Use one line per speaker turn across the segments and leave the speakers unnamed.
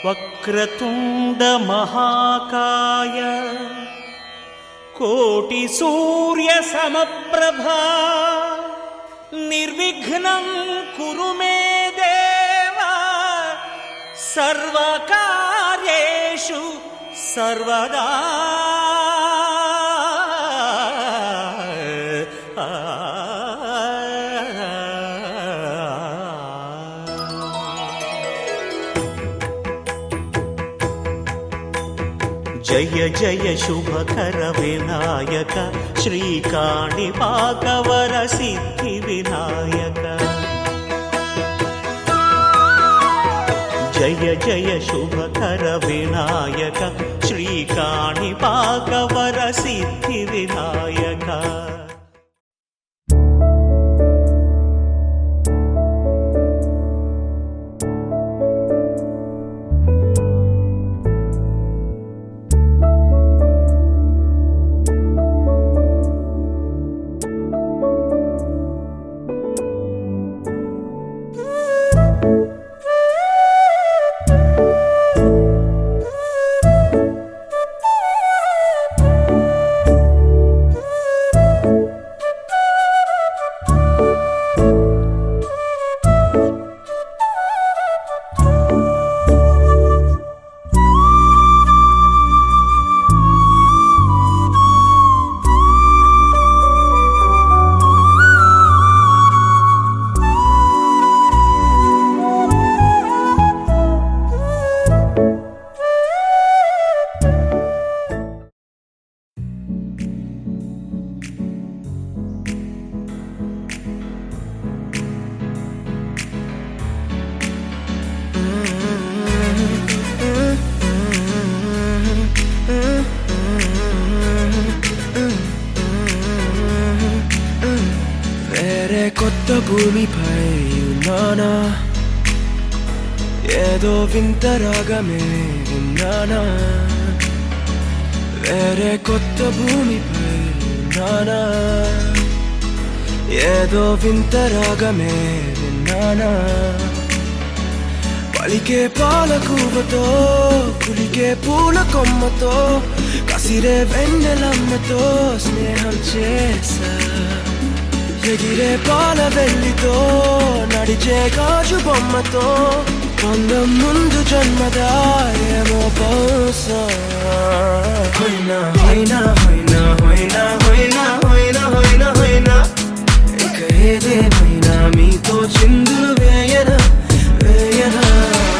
వక్రతుండ మహాకాయ కోటి సూర్య సమప్రభా నిర్విఘ్నం కురు మే దేవా సర్వకార్యేషు సర్వదా. జయ జయ శుభకర వినాయక శ్రీకాణిపాకవర సిద్ధి వినాయక. జయ జయ శుభకర వినాయక శ్రీకాణిపాకవర సిద్ధి వినాయక.
కొత్త భూమిపై ఉన్నానా, ఏదో వింత రాగమే విన్నానా. వేరే కొత్త భూమిపై ఉన్నానా, ఏదో వింత రాగమే విన్నానా. పలికే పాలకూవతో కులికే పూల కొమ్మతో కసిరే వెన్నెలమ్మతో స్నేహం చేసా. ఎగిరే పాల వెల్లితో నడిచే గాజు బొమ్మతో పొందం ముందు జన్మదా ఏమో బహుశా. హోయినా హోయినా హోయినా హోయినా హోయినా హోయినా హోయినా హోయినా ఇక ఏదేమైనా మీతో చిందులు వేయనా వేయనా.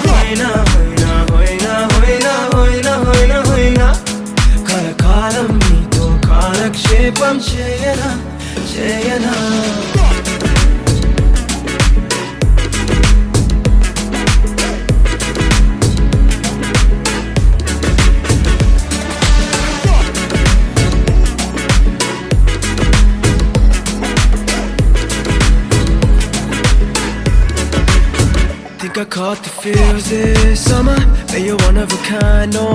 హోయినా హోయినా హోయినా హోయినా హోయినా హోయినా హోయినా కలకాలం మీతో కాలక్షేపం చేయనా చేయనా. Think I caught the feels this summer. But you're one of a kind, no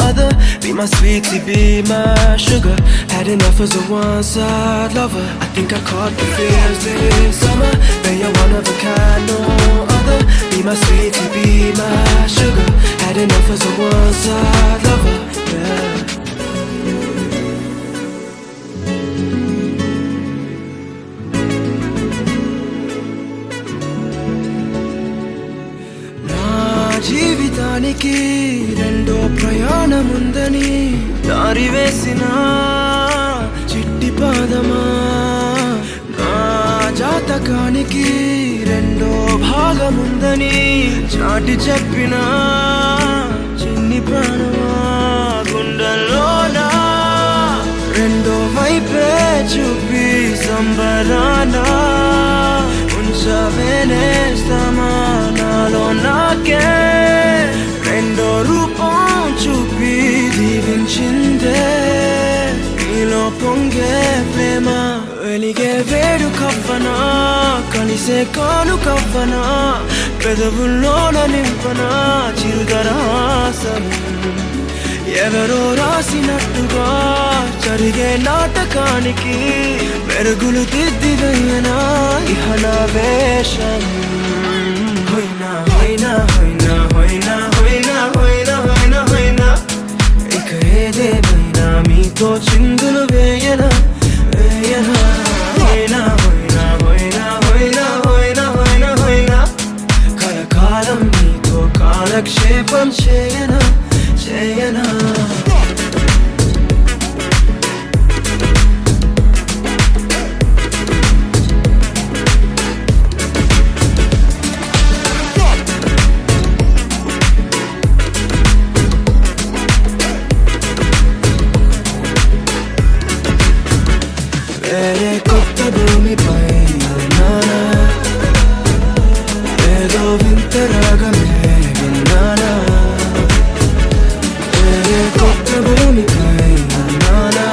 other. Be my sweetie, be my sugar. Had enough as a one-side lover. I think I caught the feels this summer. But you're one of a kind, no other. Be my sweetie, be my sugar. Had enough as a one-side lover. Yeah. జీవితానికి రెండో ప్రయాణముందని దారి వేసిన చిట్టి పాదమా. నా జాతకానికి రెండో భాగముందని చాటి చెప్పిన చిన్ని ప్రాణమా. గుండెల్లోనా రెండో వైపే చూపి సంబరానా ఉంచవేనేస్తామా. నాలో నాకే రెండో రూపం చూపి దీవించిందే నీలో పొంగే ప్రేమ. వెలిగే వేడు కవ్వనా కలిసే కాను కవ్వనా పెదవుల్లోన నింపనా చిరుదరాసం. ఎవరో రాసినట్టుగా జరిగే నాటకానికి మెరుగులు దిద్దివేయనా ఇహ నా వేషం. హోయినా హోయినా హోయినా హోయినా హోయినా కాలక్షేపం చేయనా చేయనా వేరే కొత్త భూమిపై నానా ఏదో వింత రాగమే విన్నానా వేరే కొత్త భూమిపై నానా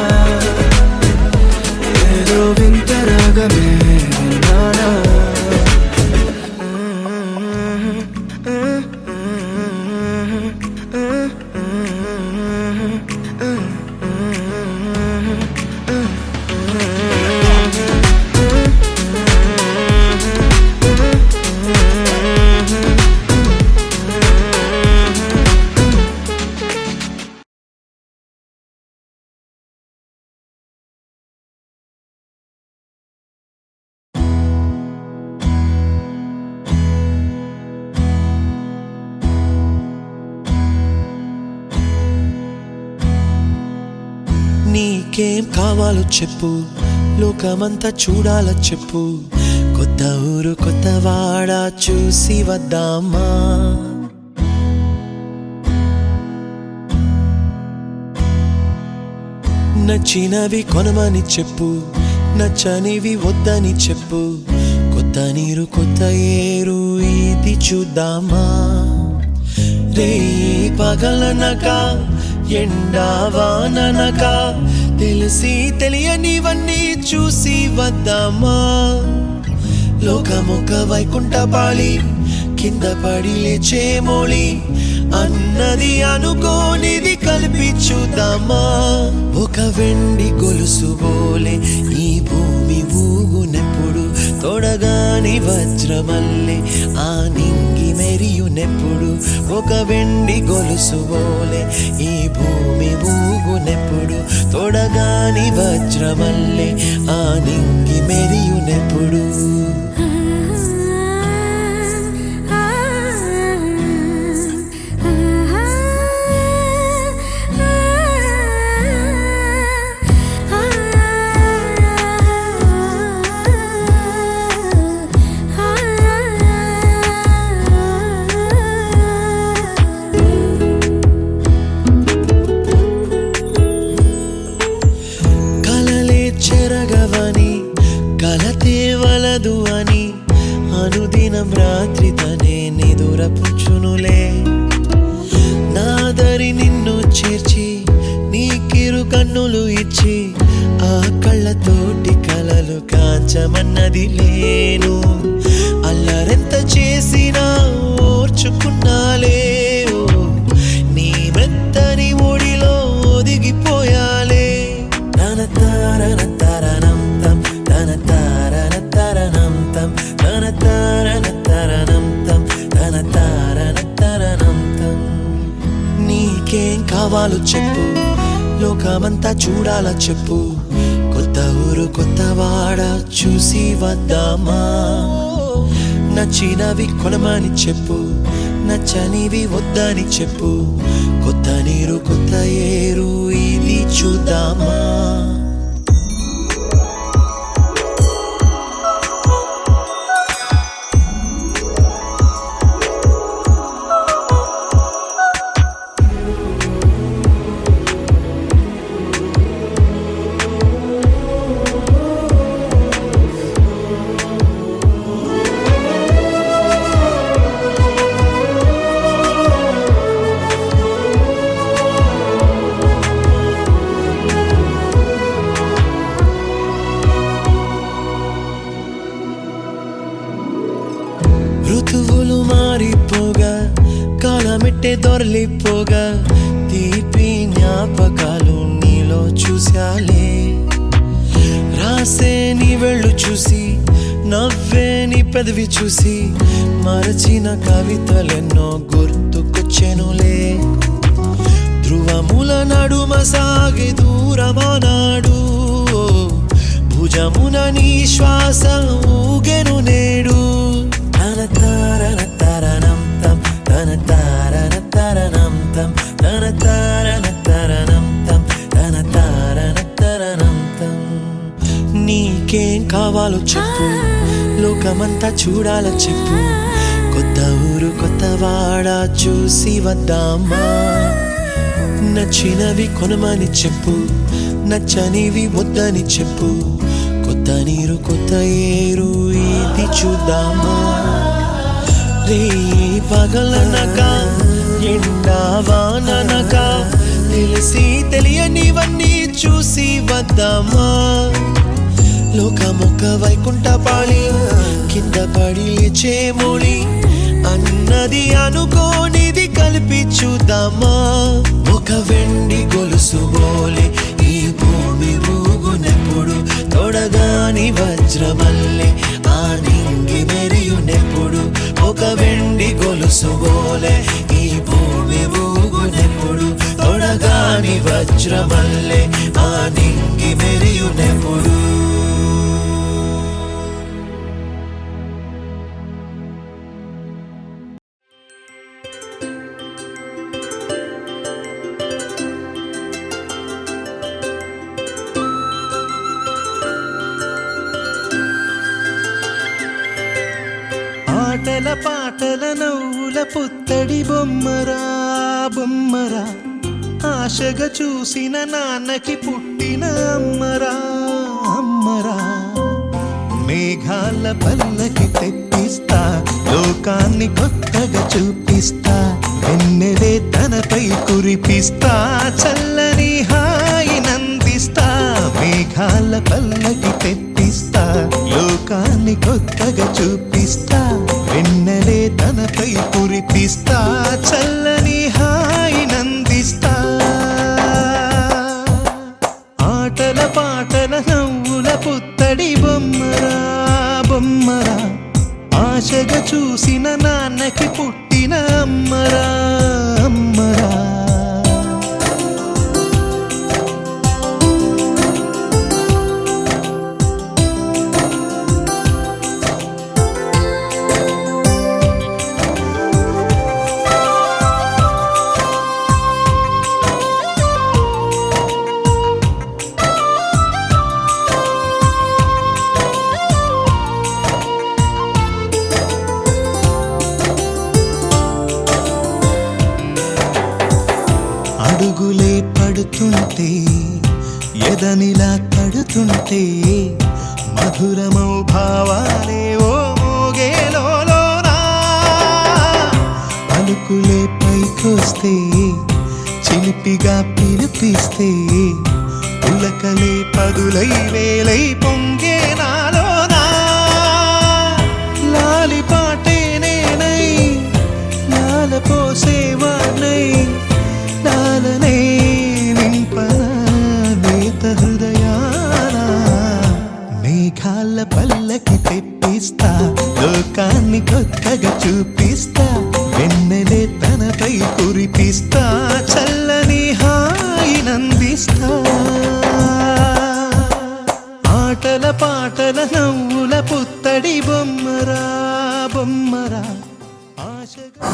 ఏదో వింత రాగమే విన్నానా
నీకేం కావాలో చెప్పు లోకమంతా చూడాలో చెప్పు కొత్త ఊరు కొత్త వాడ చూసి వద్దామా నచ్చినవి కొనమని చెప్పు నచ్చనివి వద్దని చెప్పు కొత్త నీరు కొత్త ఏరు ఇది చూద్దామా రే పగలనక ఎండావాననక తెలిసి తెలియనివన్నీ చూసి వద్దామా లోకమొక వైకుంఠపాళి కింద పడి లేచే మోళి అన్నది అనుకోనిది కలిపి చూద్దామా ఒక వెండి గొలుసు బోలే ఈ భూమి ఊగునెప్పుడు తొడగాని వజ్రమల్లే ఆ నింగి మెరియునెప్పుడు ఒక వెండి గొలుసు బోలే ఈ భూమి ఊగునెప్పుడు తొడగాని వజ్రమల్లే ఆ నింగి మెరియునెప్పుడు కలతేవలదు అని అనుదినం రాత్రి తనే నిదురపుచ్చునులే నాదరి నిన్ను చేర్చి నీ కిరు కన్నులు ఇచ్చి ఆ కళ్ళతోటి కలలు కాంచమన్నది లేను అల్లరెంత చేసినా ఓర్చుకున్నాలే నీ మెత్తని ఒడిలో ఒదిగిపోయాలే తన తారన తరణం తం తన తారన తరణం తం తన తారన తరణం తం తన తారన తరణం తం నీకేం కావాలో చెప్పు లోకమంతా చూడాలా చెప్పు కొత్త ఊరు కొత్త వాడ చూసి వద్దామా నచ్చినవి కొనమని చెప్పు నచ్చనివి వద్దని చెప్పు కొత్త నీరు కొత్త ఏరు ఇది చూద్దామా ఋతువులు మారిపోగా కాలమెట్టే దొరలిపోగా తీపి జ్ఞాపకాలు నీలో చూశాలే రాసే నీ వెళ్ళు చూసి నవ్వే నీ పెదవి చూసి మరచిన కవితలెన్నో గుర్తుకొచ్చెనులే ధ్రువముల నడుమ సాగి దూరమానాడు భుజమున నీ శ్వాస ఊగెను నేడు తన తారన తరణం తం తన తారన తం తన తారన తరణం తం తన తారన తరణం తం. నీకేం కావాలో చెప్పు, లోకమంతా చూడాలో చెప్పు, కొత్త ఊరు కొత్త వాడ చూసి వద్దామా. నచ్చినవి కొనమని చెప్పు, నచ్చనివి వద్దని చెప్పు, కొత్త నీరు కొత్త ఏరు ఇది చూద్దామా. రే పగలనక ఎండా వాననక తెలిసి తెలియనివన్నీ చూసి వద్దామా. లోకమొక్క వైకుంఠపాళి కింద పడి లేచే మోళి అన్నది అనుకోనిది కలిపి చూద్దామా. ఒక వెండి గొలుసు బోలే ఈ భూమి ఊగునెప్పుడు, తొడగాని వజ్రమల్లె ఆ నింగి మెరియునెప్పుడు. ఒక వెండి గొలుసు బోలే ఈ భూమి ఊగునెప్పుడు, తొడగాని వజ్రమల్లె ఆ నింగి మెరియునెప్పుడు. ఆటల పాటల నవ్వుల పుత్తడి బొమ్మరా బొమ్మరా, ఆశగా చూసిన నాన్నకి పుట్టిన అమ్మరా అమ్మరా. మేఘాల పల్లకి తెప్పిస్తా, లోకాన్ని కొత్తగా చూపిస్తా, వెన్నెలే తనపై కురిపిస్తా, చల్లని హాయి నందిస్తా. మేఘాల పల్లకి తెప్పిస్తా, లోకాన్ని కొత్తగా చూపిస్తా, వెన్నెలే తనపై కురిపిస్తా, చల్లని హాయి నందిస్తా. ఆటల పాటల నవ్వుల పుత్తడి బొమ్మరా బొమ్మరా, ఆశగా చూసిన నాన్నకి పుట్టిన అమ్మరా అమ్మరా. అడుగులే పడుతుంటే ఎదనిలా తడుతుంటే, మధురమౌ భావాలే ఓ మోగేలోనా. పలుకులే పైకొస్తే చిలిపిగా పిలిపిస్తే, పులకలే పదులై వేలై పొంగే నాలోనా. లాలి పాటే నేనై లాల పోసేవాణ్ణై, లాలనే నింపనా నేత హృదయాన. మేఘాల పల్లకి తెప్పిస్తా, లోకాన్ని కొత్తగా చూపిస్తా, వెన్నెలే తనపై కురిపిస్తా, చల్లని హాయి నందిస్తా. ఆటల పాటల నవ్వుల పుత్తడి బొమ్మరా బొమ్మరా, ఆశగా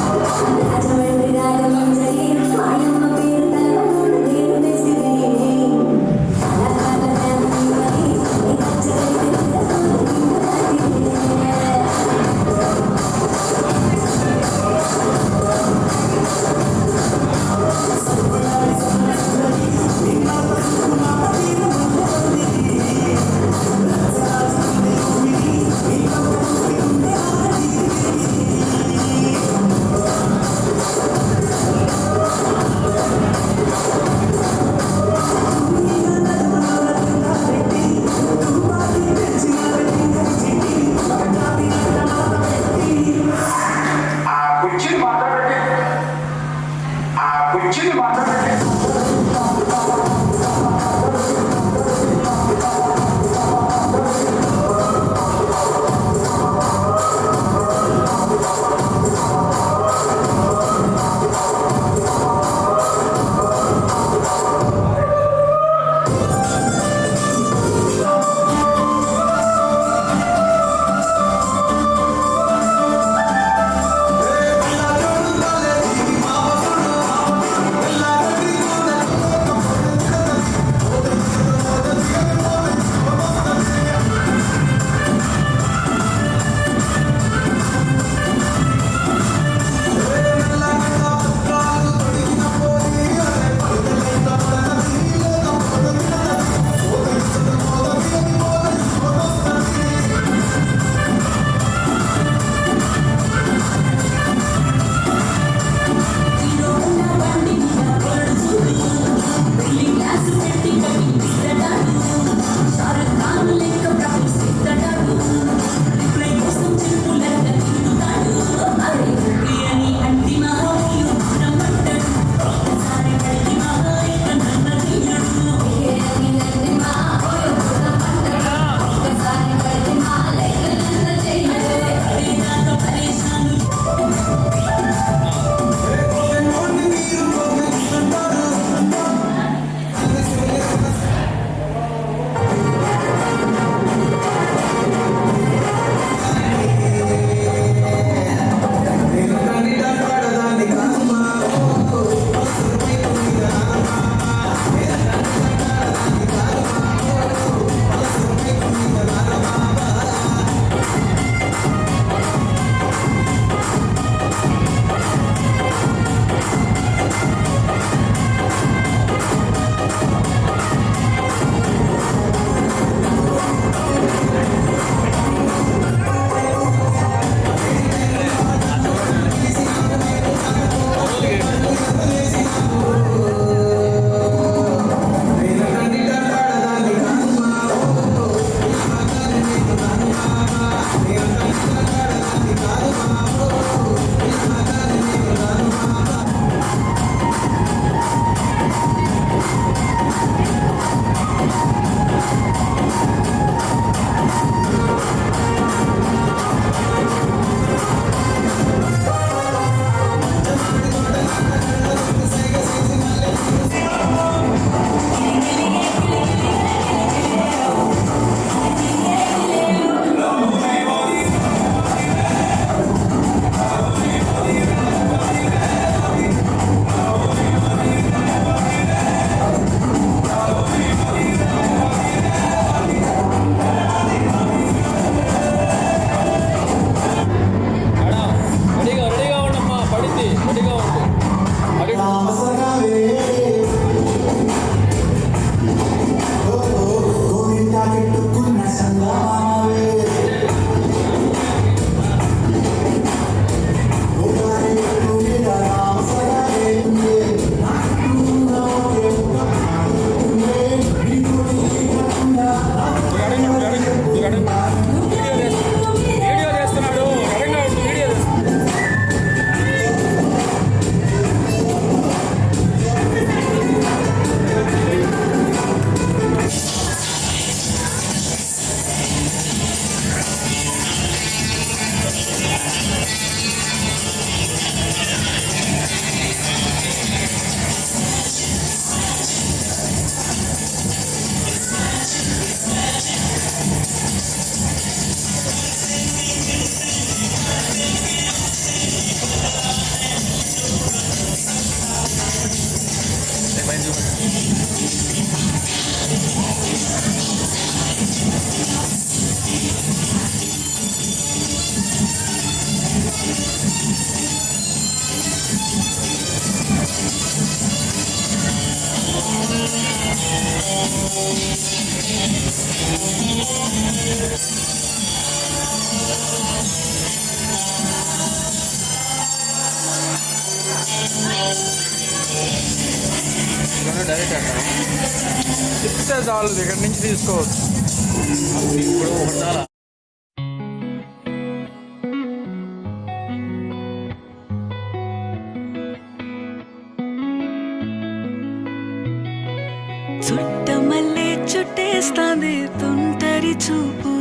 డైరెక్ట్ అక్కడ చెప్తే చాలు ఇక్కడ నుంచి తీసుకోవచ్చు. ఇప్పుడు ఒకటి
చుట్టమల్లే చుట్టేస్తాంది తుంటరి చూపు,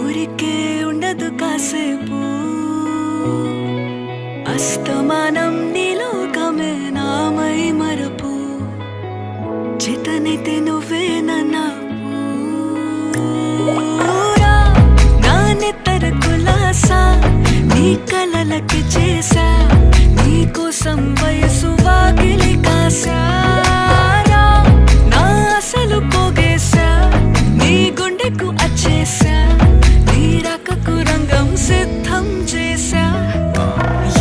ఊరికే ఉండదు కాసేపు, అస్తమానం నీలోకమే నామై మరపు, చేతనైతే నువ్వే నన్నా నాన్నెత్తర కులాసా నీ కలలకి చేసా, నీ కోసం వయసు వాకిలి కాసా, అసలు పోగేశా నీ గుండెకు అచ్చేసా, నీ రకకు రంగం సిద్ధం చేశా.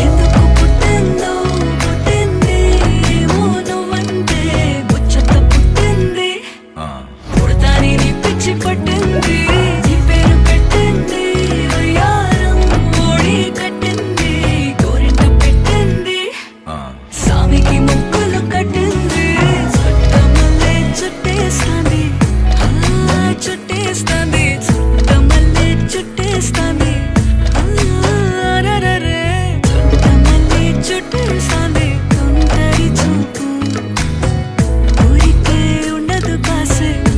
ఎందుకు పుట్టిందో పుట్టింది ఏమో నువ్వంటే ముచ్చట పుట్టింది, పుడతాని నీ పిచ్చి పట్టింది, నీ పేరు పెట్టింది వయ్యారం ఓడి కట్టింది, గోరింట పెట్టింది సామికి ముక్కులు కట్టింది, చుట్టేస్తాంది చుట్టేస్తాంది చుట్టమల్లే చుట్టేస్తాంది, చుట్టమల్లే చుట్టేస్తాంది తుంటరి చూపు, ఊరికే ఉండదు కాసేపు.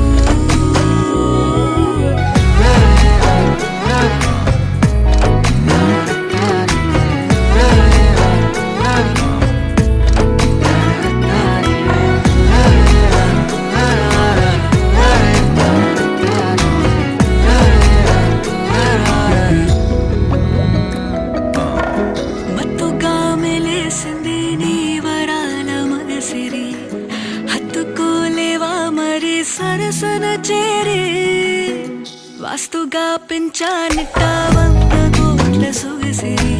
మత్తుగా మెలేసింది నీ వరాల మగసిరి, హత్తుకోలేవా మరి సరసన చేరి, వాస్తుగా పెంచానిట్ట 100 కోట్ల సొగసిరి,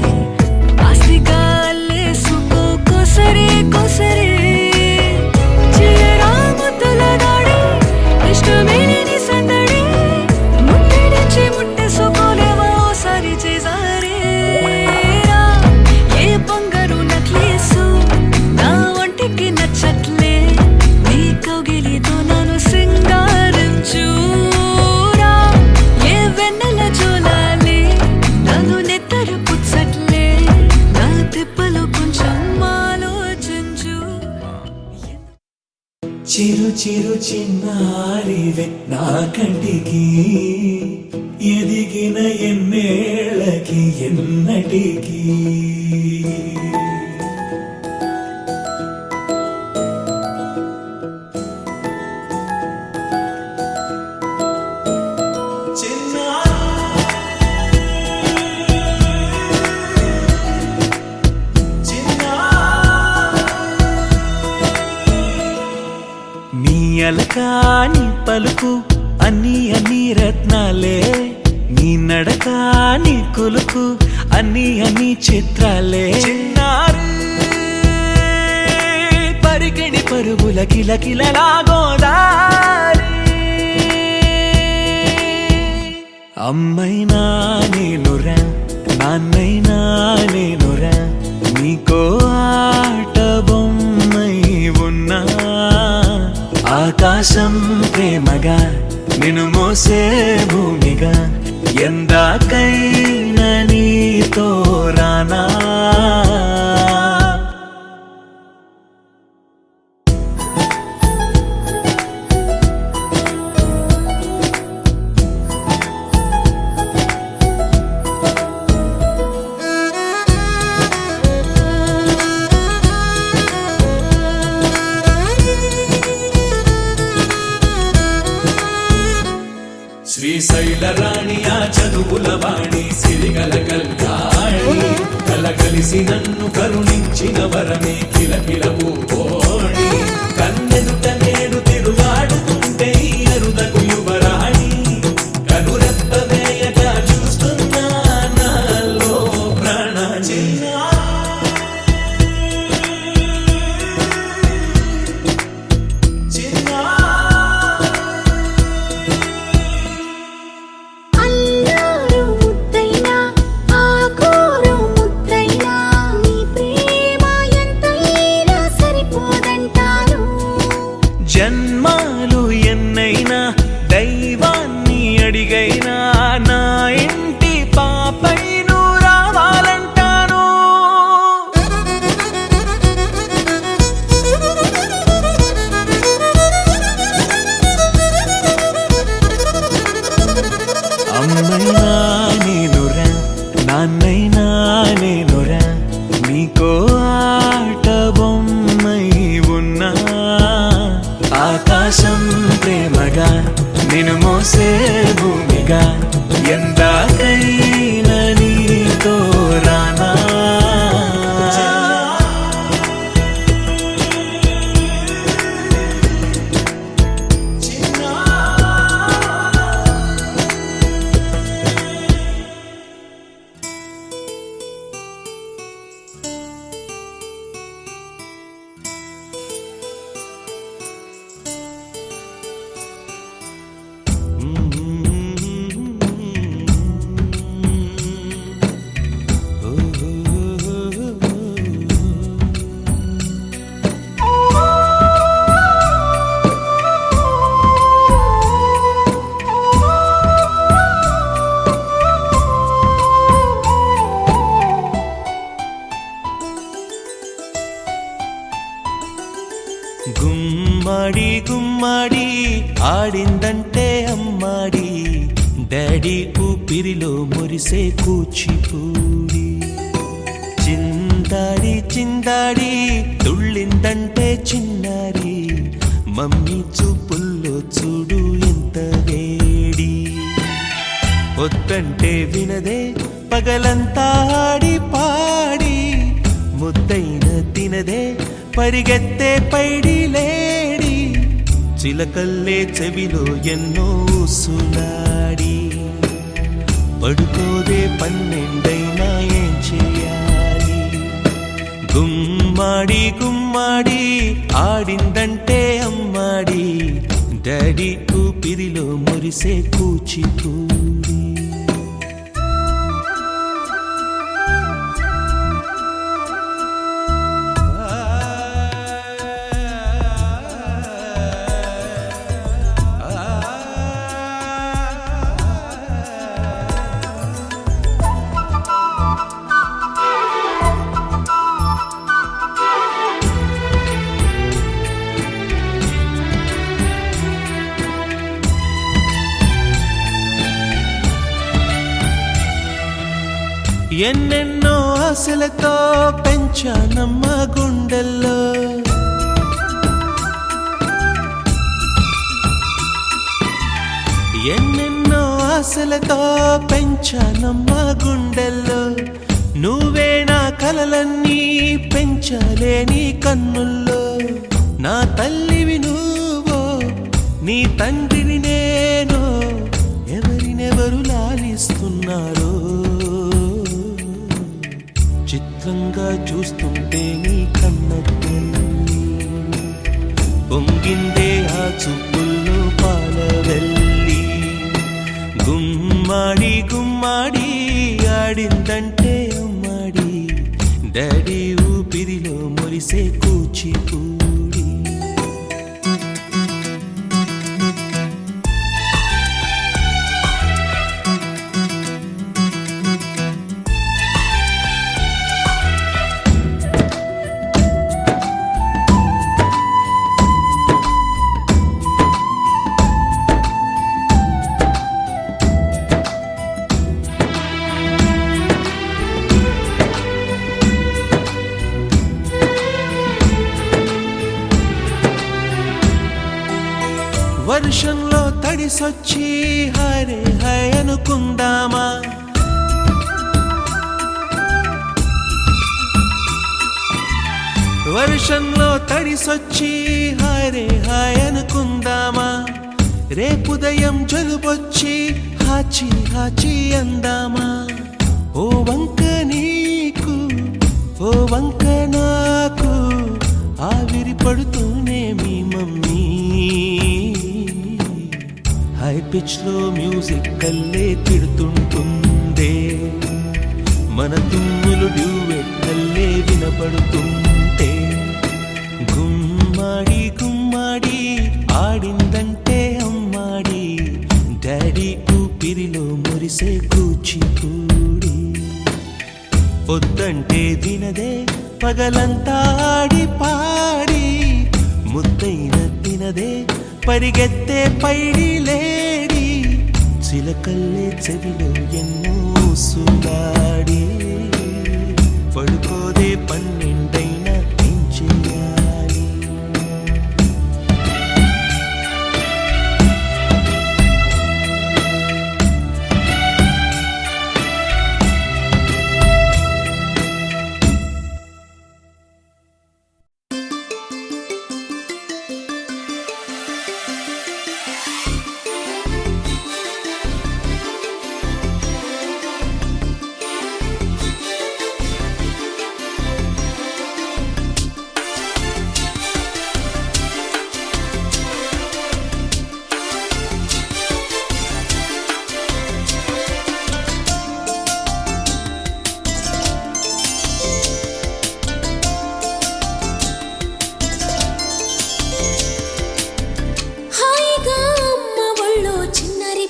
ఆస్తిగా అల్లేసుకో కొసరి కొసరి, చిరరామతుల దాడి ఇష్టమేని సందడి, ముట్టడిచి ముట్టేసుకోలేవా ఓసారి చేసారి, ఏ బంగారు నక్లీసు నా ఒంటికి నచ్చట్లే, నీ కౌగిలితో నన్ను సింగారించురా, ఏ వెన్నెల జోలాలి నన్ను నెత్తరు పుచ్చట్లే, నా తిప్పలు కొంచెం ఆలోచించు.
చిరు చిరు చిన్నారివే నా కంటికి, ఎదిగిన ఎన్నేళ్ళకి ఎన్నటికి, నీ అలకాని పలుకు అన్ని అన్ని రత్నాలే, నీ నడక నీ కొలుకు అన్ని అన్ని చిత్రాలే, చిన్నారు పరికిణి పరుగుల కిలకిలలా గోదారి, అమ్మైనా నేనురా నాన్నైనా నేనురా, నీకో ఆట బొమ్మై ఉన్నా, ఆకాశం ప్రేమగా నిన్ను మోసే భూమిగా, ఎందాకైనా నీతో రానా. శ్రీశైల రాణి ఆ చదువుల వాణి సిరిగల కల్యాణి, కలగలిసి నన్ను కరుణించిన వరమే కిలకిల పూకోణి, కన్నెదుట నేడు తిరుగాడుతుంటే ఈ అరుదకు యువరాణి, కనురెప్ప వేయక చూస్తున్నా నాలో ప్రాణ చిన్న
గుమ్మాడి గుమ్మాడి ఆడిందంటే అమ్మాడి డాడీ ఊపిరిలో మురిసే కూచిపూడి చిందాడి చిందాడి తుళ్ళిందంటే చిన్నారి మమ్మీ చూపుల్లో చూడు ఎంత వేడి వద్దంటే వినదే పగలంతా ఆడి పాడి ముద్దైన తినదే పరిగెత్తే పైడి లేడి చిలకల్లే చెవిలో ఎన్నో సులాడి పడుకోదే పన్నెండైనా ఏం చేయాలి గుమ్మాడి గుమ్మాడి ఆడిందంటే అమ్మాడి డాడీ ఊపిరిలో మురిసే కూచిపూడి ఎన్నెన్నో ఆశలతో పెంచానమ్మ గుండెల్లో ఎన్నెన్నో ఆశలతో పెంచానమ్మ గుండెల్లో నువ్వే నా కలలన్నీ పెంచాలే నీ కన్నుల్లో నా తల్లివి నువ్వో నీ తండ్రిని నేను ఎవరినెవరు లాలిస్తున్నారో చిత్రంగా చూస్తుంటే నీ కన్న తల్లి పొంగిందే ఆ చూపుల్లో పాలవెల్లి గుమ్మాడి గుమ్మాడి ఆడిందంటే అమ్మాడి డాడీ ఊపిరిలో మురిసే కూచిపూడి వర్షంలో తడిసొచ్చి హరే హై అనుకుందామా వర్షంలో తడిసొచ్చి హరే హై అనుకుందామా రేపుదయం జలుబొచ్చి హాచి హాచి అందామా ఓ వంక నీకు ఓ వంక నాకు ఆవిరి పడుతూనే మీ మమ్మీ హై పిచ్ లో మ్యూజిక్ కల్లే తిడుతుంటుందే మన తుమ్ములు డ్యూయెట్ కల్లే వినపడుతుంటే గుమ్మాడి గుమ్మాడి ఆడిందంటే అమ్మాడి డాడీ ఊపిరిలో మురిసే కూచిపూడి పొద్దంటే వినదే పగలంతా ఆడి పాడి ముద్దైన తినదే పరిగెత్తే పైడి లేడి చిలకల్లే చెవిలో ఎన్నో సులాడి పడుకోదే పన్నెండైనా ఏం చేయాలి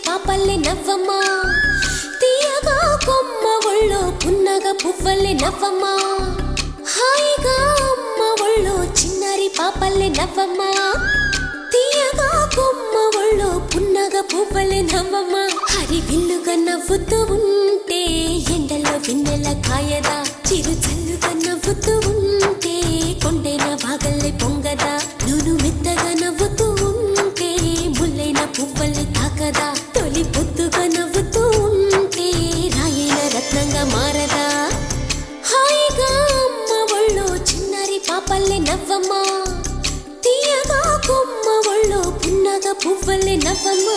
పాపల్లె నవ్వమ్మా తీయగా కొమ్మ ఒళ్ళో పున్నగ పువ్వల్లె నవ్వమ్మా హాయిగా అమ్మ ఒళ్ళో చిన్నారి పాప పాపల్లె నవ్వమ్మ తీయగా కొమ్మ ఒళ్ళో పున్నగ పువ్వలే నవ్వమ్మ హరి విల్లుగా నవ్వుతూ ఉంటే ఎండలో వెన్నెల కాయదా చిరు చల్లుగా నవ్వుతూ ఉంటే కొండైన వాగల్లే పొంగదా నూను మెత్తగా నవ్వుతూ ఉంటే ముల్లైన పువ్వలే తాకదా తొలి పొద్దుగా నవ్వుతూ ఉంటే రాయైన రత్నంగా మారదా హాయిగా అమ్మ ఒళ్ళో చిన్నారి పాపల్లె నవ్వమ్మ తీయగా కొమ్మ ఒళ్ళో పున్నగ పువ్వలే నవ్వమ్మ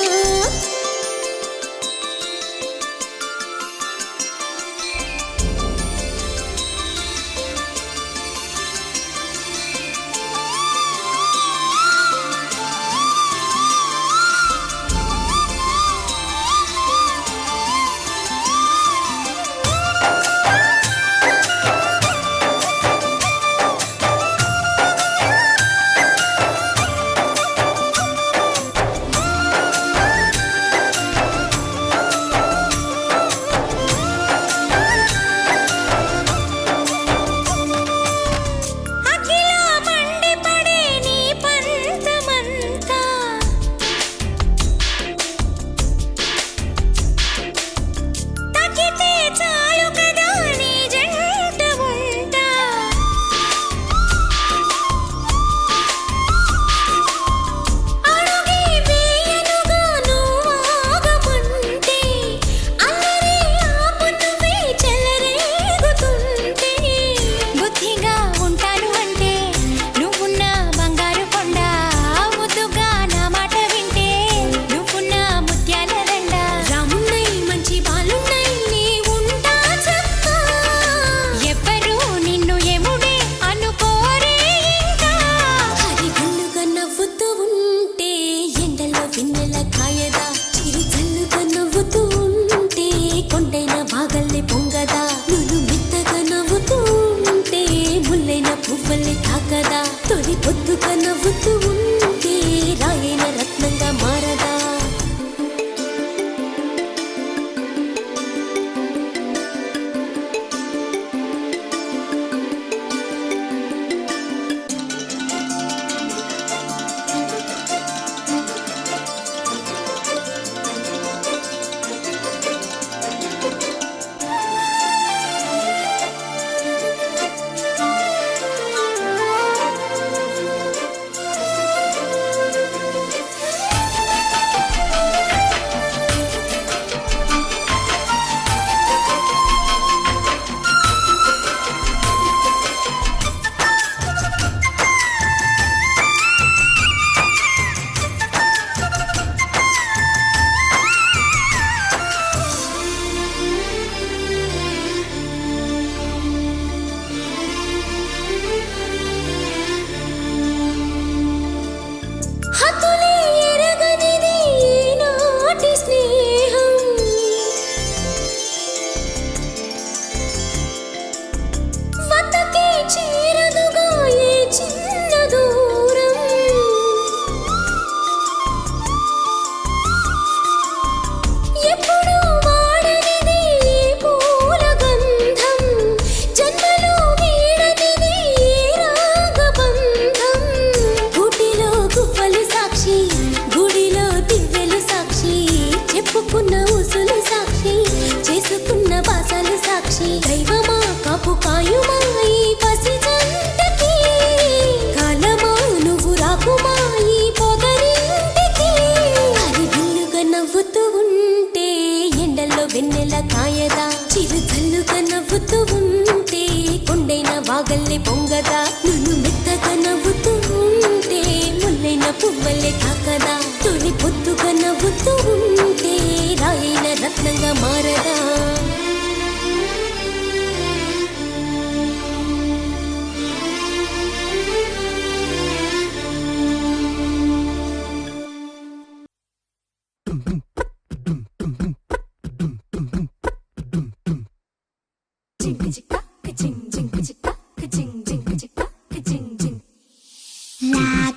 వెన్నెల కాయదా చిరు చల్లుగా నవ్వుతూ ఉంటే కొండైన వాగల్లే పొంగదా నువ్వు మెత్తగా నవ్వుతూ ఉంటే ముల్లైన పువ్వలే తాకదా తొలి పొద్దుగా నవ్వుతూ ఉంటే రాయైన రత్నంగా మారదా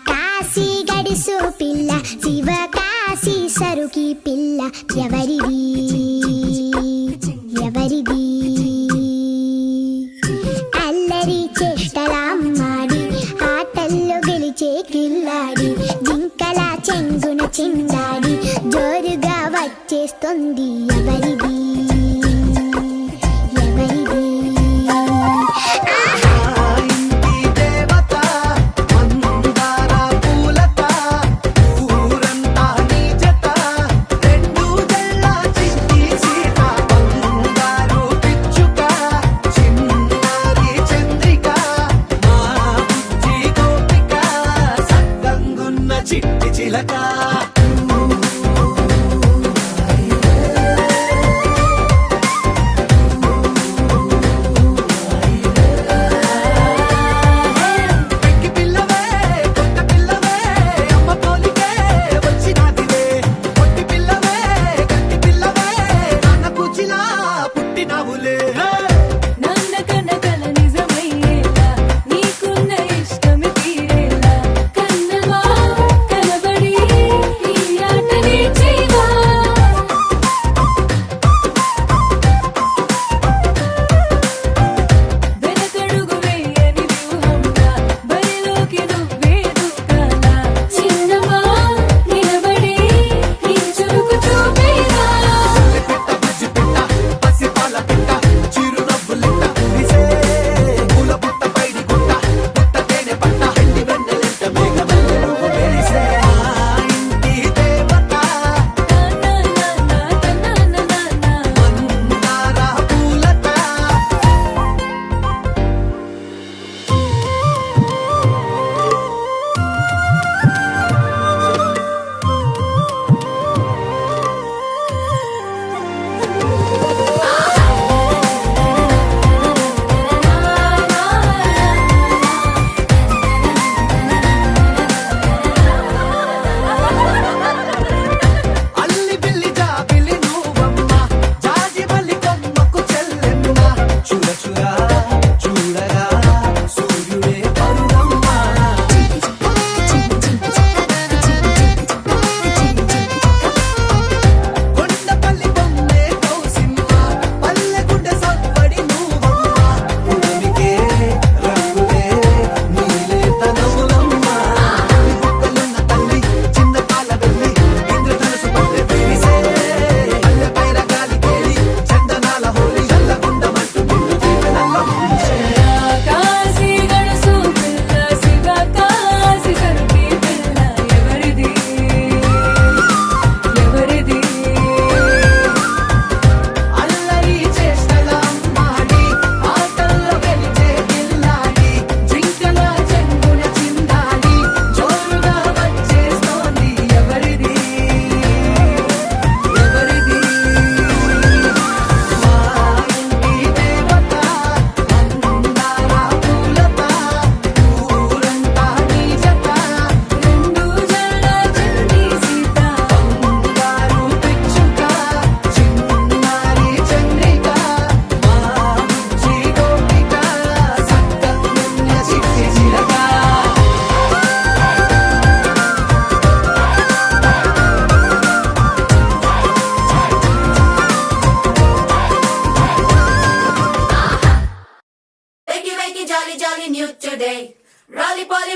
కాశీ గడిసు పిల్ల శివకాశీ సరుకి పిల్ల ఎవరిది ఎవరిది అల్లరి చేష్టలా మాడి ఆటల్లో గెలిచే ఉంది ఎవరిది ఎవరిది
చిట్టి చిలక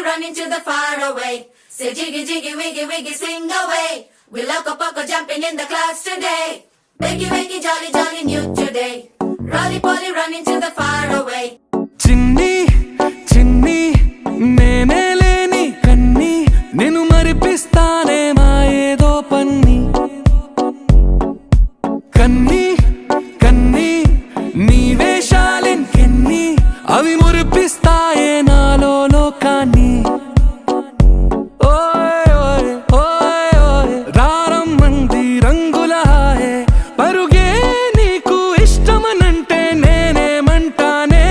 running to the far away. Say jiggy jiggy wiggy wiggy sing away. We loco poco jumping in the clouds today. Wakey wakey jolly jolly new today. Rolly poly running to the far away.
చిన్ని చిన్ని నేనే లేని కన్ని నిన్ను మరిపిస్తానే మా ఏదో పన్ని కన్ని కన్ని నీ వేషాలెన్కెన్ని అవి మురిపిస్తాయే నాలో లోకాన్ని ఓయ్ ఓయ్ ఓయ్ ఓయ్ రారమ్మంది రంగుల హాయే పరుగే నీకు ఇష్టమనంటే నేనేమంటానే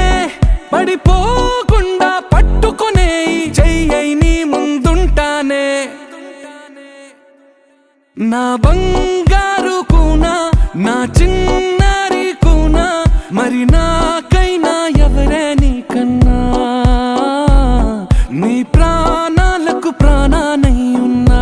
పడిపోకుండా పట్టుకునే చెయ్యై నీ ముందుంటానే నా బంగారు కూనా నా చిన్నారి కూనా మరి నాకైనా ఎవరే నీకన్నా నీ ప్రాణాలకు ప్రాణానై ఉన్నా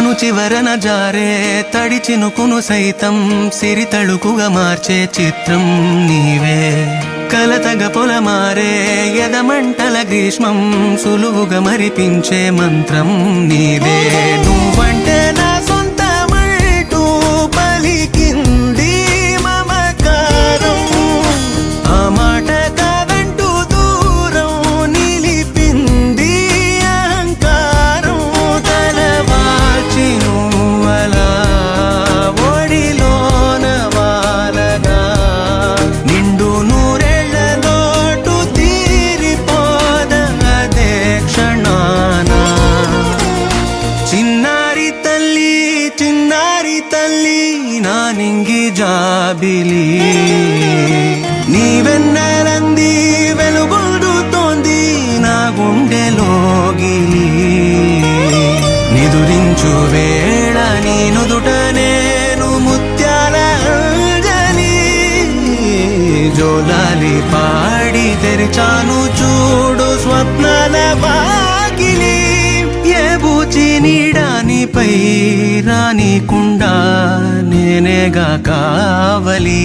తను చివరన జారే తడి చినుకును సైతం సిరి తళుకుగా మార్చే చిత్రం నీవే కలతగ పొలమారే ఎదమంటల గ్రీష్మం సులువుగా మరిపించే మంత్రం నీదే నువ్వంటే నా సొంతమంటూ పలికింది మమకారం ఆ మాట కాదంటూ దూరం నిలిపింది అహంకారం తలవాల్చి నువ్వలా ఒడిలోన వాలగా నిండు నూరేళ్ల లోటు తీరిపోద అదే క్షణానా చిన్నారి తల్లి నా నింగి జాబిలి నీవెన్నెలంది వెలుగొందుతోంది నా గుండెలోగిలి నిదురించు వేళ నీ నుదుట నేను ముత్యాల అంజలి జోలాలి పాడి తెరిచాను చూడు స్వప్నాల వాకిలి ఏ బూచి నీడానిపై రానికుండా నేనేగా కావలి